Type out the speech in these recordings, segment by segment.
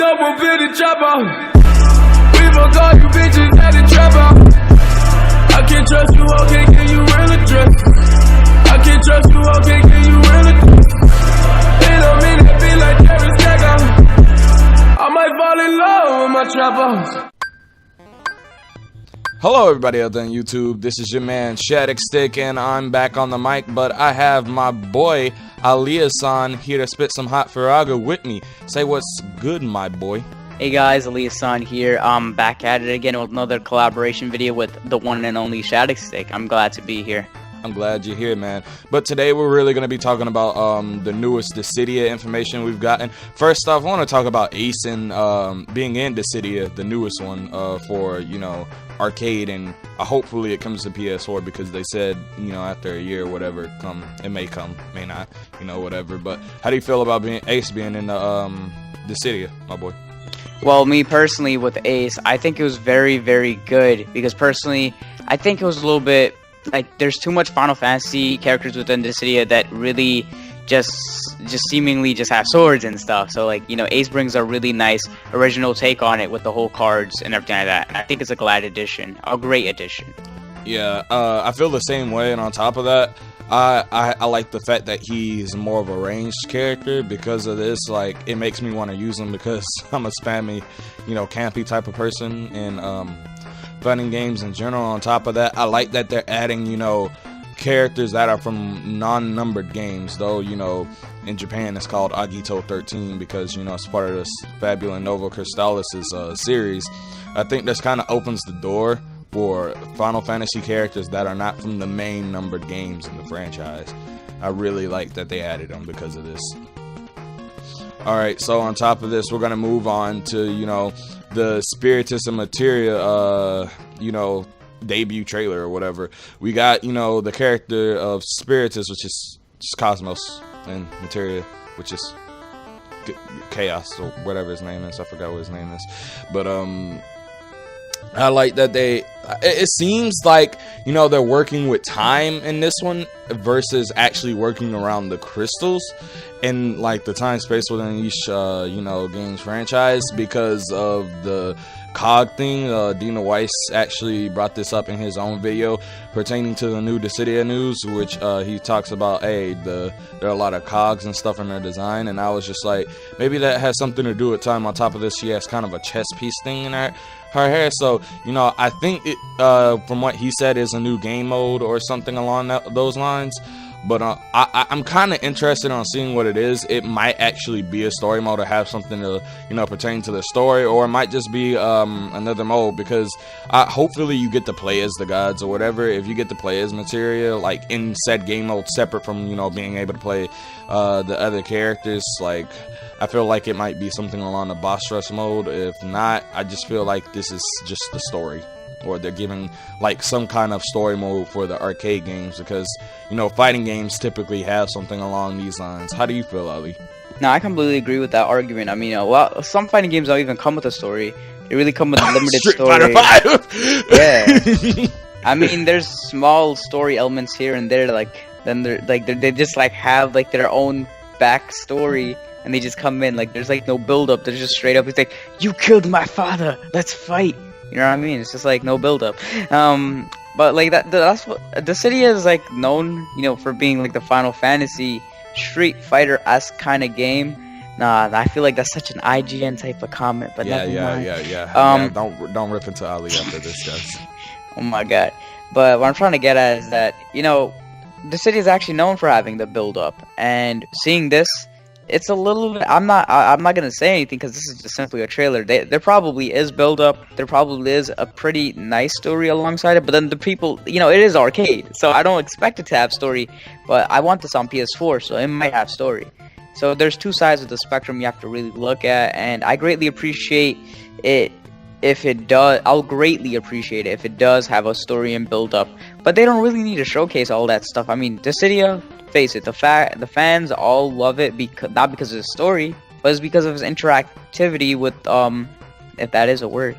up, we'll build a trap out. We fuck all you bitches at the trap out. I can't trust you, okay, can you real address? I can't trust you, okay, can you real address? It don't mean that be like Terrence Tagger. I might fall in love with my trap house. Hello everybody out there on YouTube, this is your man Shadow Stick and I'm back on the mic, but I have my boy Aliahsan here to spit some hot Farraga with me. Say what's good, my boy. Hey guys, Aliahsan here. I'm back at it again with another collaboration video with the one and only Shadow Stick. I'm glad to be here. I'm glad you're here, man. But today we're really going to be talking about the newest Dissidia information we've gotten. First off, I want to talk about Ace and being in Dissidia, the newest one for, you know, arcade, and hopefully it comes to PS4 because they said, you know, after a year or whatever, it may come, may not, you know, whatever. But how do you feel about Ace being in the Dissidia, my boy? Well, me personally with Ace, I think it was very, very good because personally, I think it was a little bit like there's too much Final Fantasy characters within Dissidia that really just seemingly just have swords and stuff. So like, you know, Ace brings a really nice original take on it with the whole cards and everything like that. And I think it's a glad addition, a great addition. Yeah, I feel the same way, and on top of that, I like the fact that he's more of a ranged character. Because of this, like, it makes me want to use him because I'm a spammy, you know, campy type of person in fighting games in general. On top of that, I like that they're adding, you know, characters that are from non-numbered games, though, you know, in Japan it's called Agito 13 because, you know, it's part of this Fabula Nova Crystallis' series. I think this kind of opens the door for Final Fantasy characters that are not from the main numbered games in the franchise. I really like that they added them because of this. Alright, so on top of this, we're going to move on to, you know, the Spiritus and Materia, you know, debut trailer or whatever. We got, you know, the character of Spiritus, which is just Cosmos, and Materia, which is Chaos, or whatever his name is. I forgot what his name is. But, I like that it seems like, you know, they're working with time in this one versus actually working around the crystals and like the time space within each, you know, game's franchise because of the cog thing. Dina Weiss actually brought this up in his own video pertaining to the new Dissidia news, which he talks about, hey, there are a lot of cogs and stuff in their design, and I was just like, maybe that has something to do with time. On top of this, she has kind of a chess piece thing in her hair, so, you know, I think it, from what he said, is a new game mode or something along those lines. But I'm kind of interested on seeing what it is. It might actually be a story mode or have something to, you know, pertain to the story, or it might just be another mode, because hopefully you get to play as the gods or whatever. If you get to play as Materia, like in said game mode, separate from, you know, being able to play the other characters, like, I feel like it might be something along the boss rush mode. If not, I just feel like this is just the story, or they're giving like some kind of story mode for the arcade games, because, you know, fighting games typically have something along these lines. How do you feel, Ali? No, I completely agree with that argument. I mean, well, some fighting games don't even come with a story. They really come with a limited story. Yeah. I mean, there's small story elements here and there, like they just like have like their own backstory, and they just come in like there's like no build up. There's just straight up. It's like, you killed my father. Let's fight. You know what I mean? It's just like no build up. But like that's what Dissidia is like known, you know, for being like the Final Fantasy Street Fighter-esque kind of game. Nah, I feel like that's such an IGN type of comment. But yeah. Don't rip into Ali after this, guys. Oh my god. But what I'm trying to get at is that, you know, Dissidia is actually known for having the build up, and seeing this, it's a little bit, I'm not gonna say anything because this is just simply a trailer. There probably is build up, there probably is a pretty nice story alongside it, but then the people, you know, it is arcade, so I don't expect it to have story, but I want this on PS4, so it might have story. So there's two sides of the spectrum you have to really look at, and I greatly appreciate it if it does. I'll greatly appreciate it if it does have a story and build up, but they don't really need to showcase all that stuff. I mean, Dissidia, face it, the fans all love it not because of the story, but it's because of its interactivity with if that is a word,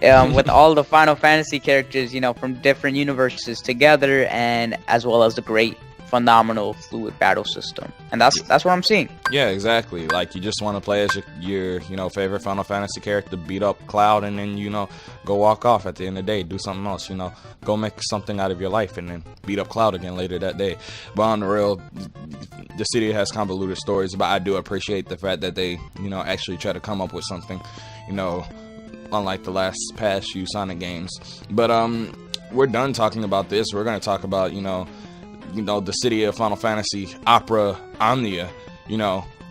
with all the Final Fantasy characters, you know, from different universes together, and as well as the great phenomenal fluid battle system, and that's what I'm seeing. Yeah, exactly. Like, you just want to play as your favorite Final Fantasy character, beat up Cloud, and then, go walk off at the end of the day, do something else, go make something out of your life, and then beat up Cloud again later that day. But on the real, Dissidia has convoluted stories, but I do appreciate the fact that they, actually try to come up with something, unlike the past few Sonic games. But, we're done talking about this. We're going to talk about, Dissidia Final Fantasy Opera Omnia,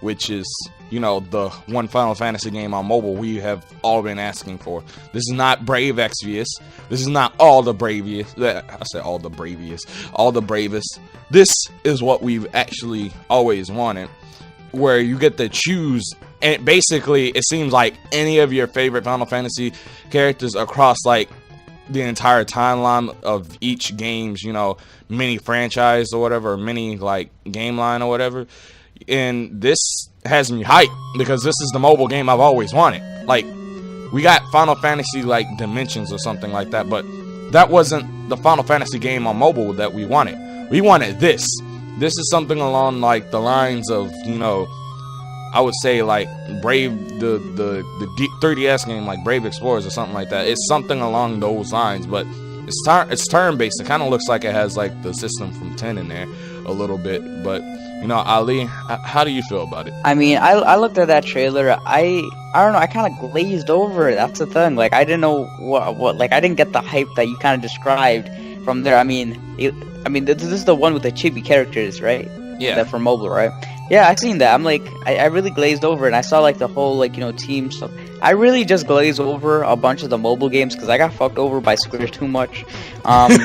which is, the one Final Fantasy game on mobile we have all been asking for. This is not Brave Exvius. This is not all the bravest. I said all the bravest. All the bravest. This is what we've actually always wanted, where you get to choose, and basically it seems like any of your favorite Final Fantasy characters across, like, the entire timeline of each game's, mini franchise or whatever, or mini, like, game line or whatever. And this has me hyped, because this is the mobile game I've always wanted. Like, we got Final Fantasy, like, Dimensions or something like that, but that wasn't the Final Fantasy game on mobile that we wanted. We wanted this. This is something along, like, the lines of, I would say, like, Brave, the 3DS game, like Brave Explorers or something like that. It's something along those lines, but it's turn-based. It kind of looks like it has, like, the system from 10 in there a little bit. But, Ali, how do you feel about it? I mean, I looked at that trailer. I don't know. I kind of glazed over it. That's the thing. Like, I didn't know what. Like, I didn't get the hype that you kind of described from there. I mean, this is the one with the chibi characters, right? Yeah. That for mobile, right? Yeah, I seen that. I'm like, I really glazed over it. And I saw, like, the whole, like, team stuff. I really just glazed over a bunch of the mobile games because I got fucked over by Square too much. Brave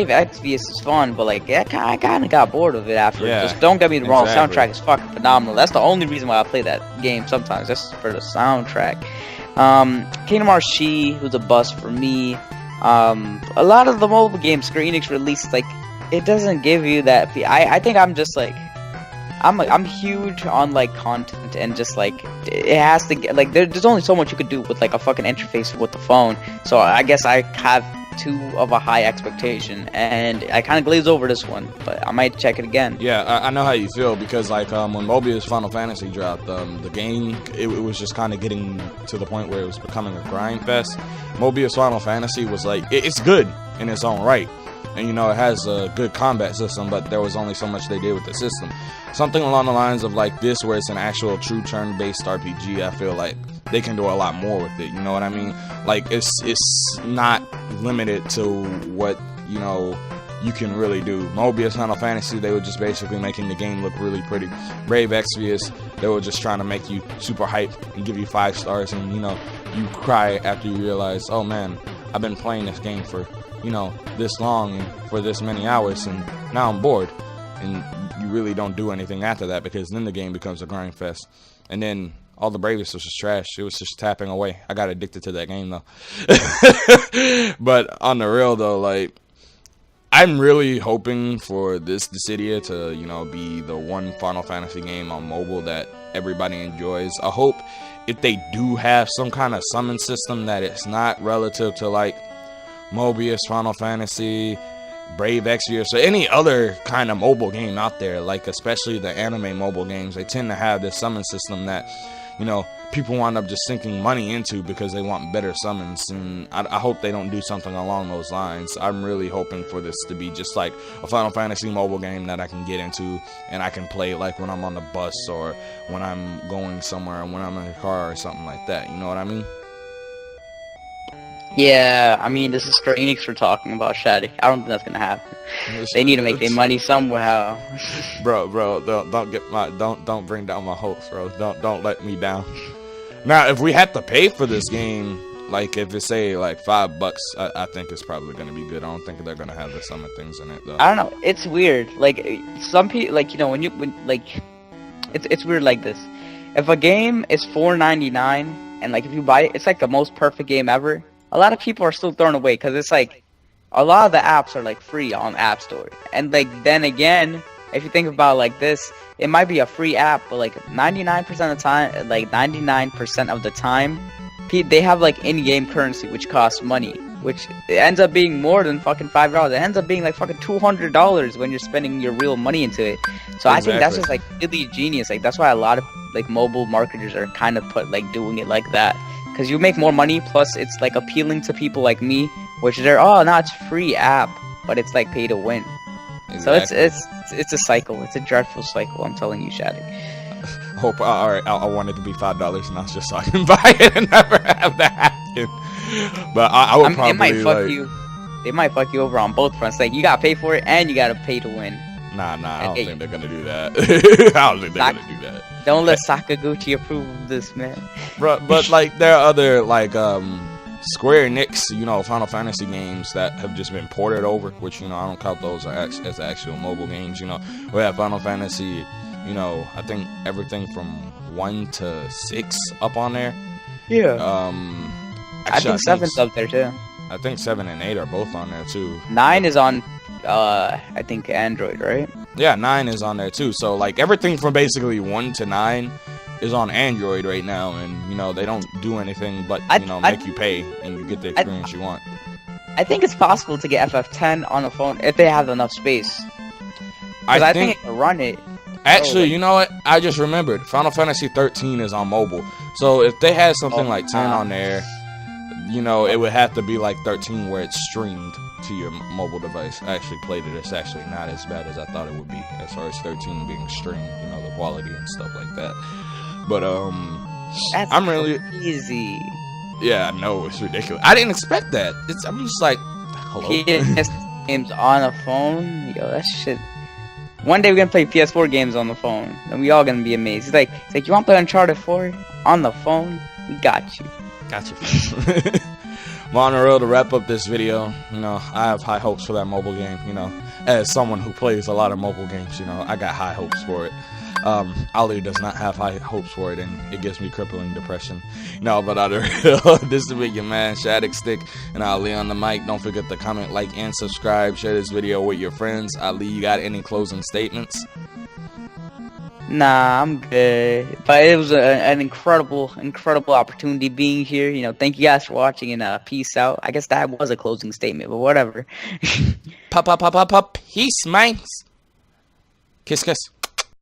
Exvius is fun, but, like, I kind of got bored of it after. Yeah, just don't get me wrong, exactly. Soundtrack is fucking phenomenal. That's the only reason why I play that game sometimes, just for the soundtrack. Kingdom Hearts She was a bust for me. A lot of the mobile games Square Enix released, like, it doesn't give you that. I think I'm just like, I'm huge on, like, content, and just, like, it has to get, like, there's only so much you could do with, like, a fucking interface with the phone. So I guess I have too of a high expectation, and I kind of glazed over this one, but I might check it again. Yeah, I know how you feel, because, like, when Mobius Final Fantasy dropped, the game, it was just kind of getting to the point where it was becoming a grind fest. Mobius Final Fantasy was like, it's good in its own right, and, it has a good combat system, but there was only so much they did with the system. Something along the lines of, like, this, where it's an actual true turn-based RPG, I feel like they can do a lot more with it, you know what I mean? Like, it's not limited to what, you can really do. Mobius Final Fantasy, they were just basically making the game look really pretty. Brave Exvius, they were just trying to make you super hype and give you 5 stars, and, you cry after you realize, oh man, I've been playing this game for, this long and for this many hours, and now I'm bored. And you really don't do anything after that, because then the game becomes a grind fest. And then all the Bravest was just trash. It was just tapping away. I got addicted to that game, though. But on the real, though, like, I'm really hoping for this Dissidia to, be the one Final Fantasy game on mobile that everybody enjoys. I hope if they do have some kind of summon system that it's not relative to, like, Mobius Final Fantasy, Brave Exvius, or any other kind of mobile game out there, like, especially the anime mobile games. They tend to have this summon system that, people wind up just sinking money into because they want better summons, and I hope they don't do something along those lines. I'm really hoping for this to be just like a Final Fantasy mobile game that I can get into, and I can play, like, when I'm on the bus, or when I'm going somewhere, when I'm in a car, or something like that, you know what I mean? Yeah, I mean, this is Square Enix we're talking about, Shaddy. I don't think that's gonna happen. They need to make their money somehow. bro, don't bring down my hopes, bro. Don't let me down. Now, if we have to pay for this game, like, if it's, say, like, $5, I think it's probably gonna be good. I don't think they're gonna have the summon things in it, though. I don't know. It's weird. Like, some people, like, it's weird like this. If a game is $4.99, and, like, if you buy it, it's like the most perfect game ever. A lot of people are still thrown away because it's like a lot of the apps are, like, free on App Store, and, like, then again, if you think about it like this, it might be a free app, but, like, 99% of the time, they have, like, in-game currency which costs money. which it ends up being more than fucking $5. It ends up being like fucking $200 when you're spending your real money into it. So I think that's just like really genius. Like that's why a lot of like mobile marketers are kind of doing it like that, because you make more money, plus it's like appealing to people like me, which they're it's free app, but it's like pay to win. Exactly. So it's a cycle. It's a dreadful cycle. I'm telling you, Shattuck. Hope I want it to be $5 now, just so I can buy it and never have that happen. But I would probably it might fuck you. They might fuck you over on both fronts. Like you gotta pay for it and you gotta pay to win. Nah, I don't think they're gonna do that. I don't think they're gonna do that. Don't let Sakaguchi approve of this, man. But like there are other like Square Enix, Final Fantasy games that have just been ported over, which I don't count those as actual mobile games. We have Final Fantasy, I think everything from 1 to 6 up on there. Yeah. Actually, I think 7's up there too. I think 7 and 8 are both on there too. 9 is on, I think Android, right? Yeah, 9 is on there too. So like everything from basically 1 to 9 is on Android right now, and they don't do anything but make you pay and you get the experience you want. I think it's possible to get FF10 on a phone if they have enough space. Because I think it can run it. Actually, you know what? I just remembered. Final Fantasy 13 is on mobile. So if they had something like 10 on there, it would have to be like 13 where it's streamed to your mobile device. I actually played it. It's actually not as bad as I thought it would be as far as 13 being streamed, the quality and stuff like that. But that's I'm really easy. Yeah, I know, it's ridiculous. I didn't expect that. I'm just like, hello. PS games on a phone, yo, that shit. One day we're gonna play PS4 games on the phone, and we all gonna be amazed. It's like you want to play Uncharted 4 on the phone? We got you. Got you. Monorail, to wrap up this video, I have high hopes for that mobile game. As someone who plays a lot of mobile games, I got high hopes for it. Ali does not have high hopes for it, and it gives me crippling depression. But this is with your man Shattuck Stick and Ali on the mic. Don't forget to comment, like, and subscribe. Share this video with your friends. Ali, you got any closing statements? Nah, I'm good. But it was an incredible opportunity being here. Thank you guys for watching, and peace out. I guess that was a closing statement, but whatever. Peace, man. Kiss, kiss.